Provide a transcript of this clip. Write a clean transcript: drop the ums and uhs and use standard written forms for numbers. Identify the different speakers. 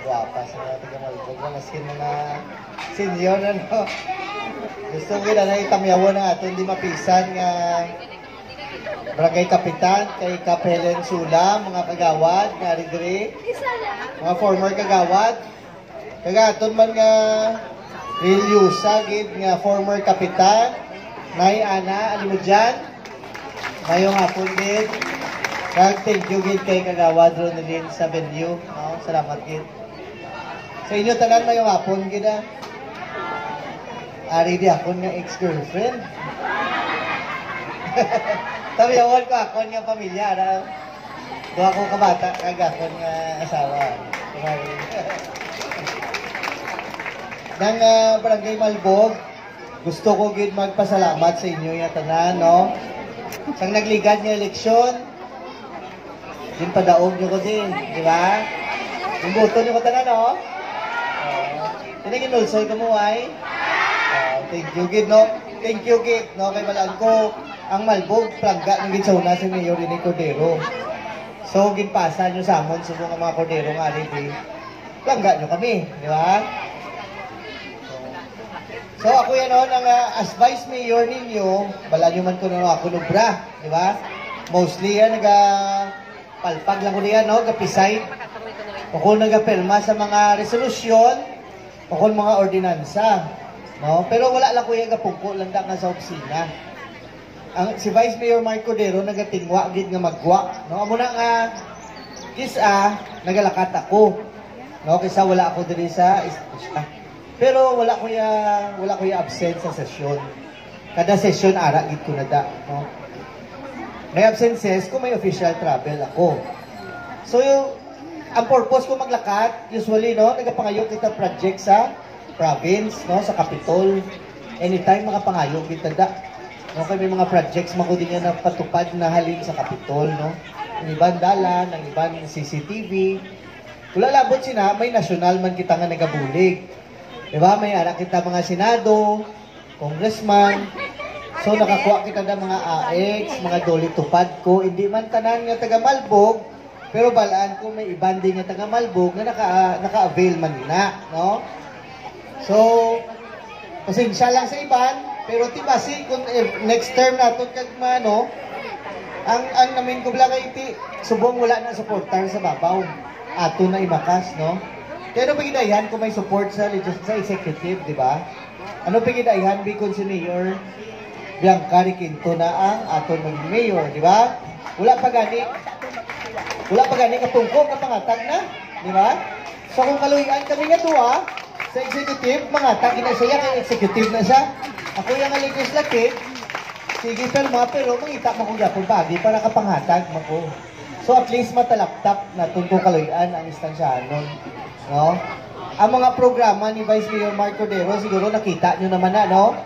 Speaker 1: guwapa sa mga taga-Malbog. Malaskin mga senior na no. Gusto ko na itamyawan na ato hindi mapisan nga barangay kapitan kay Kap Helen Sula, mga kagawad nga ridri, mga former kagawad. Kagaton man nga Rilyusa gid nga former kapitan, Nay Ana Alimudjan. Mayong hapon gid. Kag thank you gid kay kagawad Ronelyn sa venue. No, salamat gid. Sa inyo tanan mayong hapon gid ah. Ari di ako nga ex-girlfriend. Tabiyawan ko ako nga pamilya. Doon ako kabata, kag ako nga asawa. Nang Barangay Malbog, gusto ko gid magpasalamat sa inyo yung tanan, no? Sang nagligad nga eleksyon, din padaog nyo ko din, di ba? Yung boto nyo ko tanan, no? Tinagin-ulsoy ka mo, ay? Thank you, gid, no? Thank you, gid, no? Kay malaan ko, ang Malbog, plangga ng gitsuna si Mayor Rene Cordero. So, ginpasa nyo sa amon sa mga Cordero nga rin, plangga nyo kami, di ba? So, ako yan, no, as Vice Mayor ninyo, bala nyo man ko na ako lubra, di ba? Mostly yan, palpag lang ko niyan, no? Gapisay. Ako nagapirma sa mga resolusyon, ako mga ordinansa, no? Pero wala lang ko yung gapungko lang nga sa opisina. Si Vice Mayor Mark Cordero nagatingwa gid nga magwa, no? Amo na nga nagalakat ako, no? Kaysa wala ako diri sa pero wala ko ya absent sa sesyon. Kada sesyon ara gid ko nada, no? May absences kung may official travel ako. So ang purpose ko maglakat usually, no, nagapangayo kita project sa province, no, sa Capitol. Anytime makapangayo kita da. No, kay may mga projects man ko din nga napatupad na halin sa Capitol, no? Ang ibang dalan, ang ibang CCTV. Wala labot sina, may nasyonal man kita nga nagabulig. Diba? May anak kita mga senado, congressman. So nakakuha kita ng mga AX, mga doli tupad ko. Hindi man tanan nga taga Malbog, pero balaan ko may ibanding nga taga Malbog na naka-avail man nila, no? So, pasensya lang sa iban. Pero tibasi kung next term nato kag mano ang namin ko bla kay subong wala na supportar sa babaw ato na imakas, no? Pero pagidayhan kung may support sa executive, di ba? Ano pagidayhan bikon si Mayor Bianca Quinto na ang ato ng mayor, di ba? Wala pa gani katungkog ka pangatag na, di ba? So kung kaluyan kami nga duwa sa executive, mangatag na siya kay executive na siya. Ako yung legislative, sige pero mangita mo kong gapon pagi para kapanghatag mo ko. So at least matalaktak na tungkol kaluyan ang istansyahan nun. No? Ang mga programa ni Vice Mayor Mark Cordero, siguro nakita nyo naman na, no?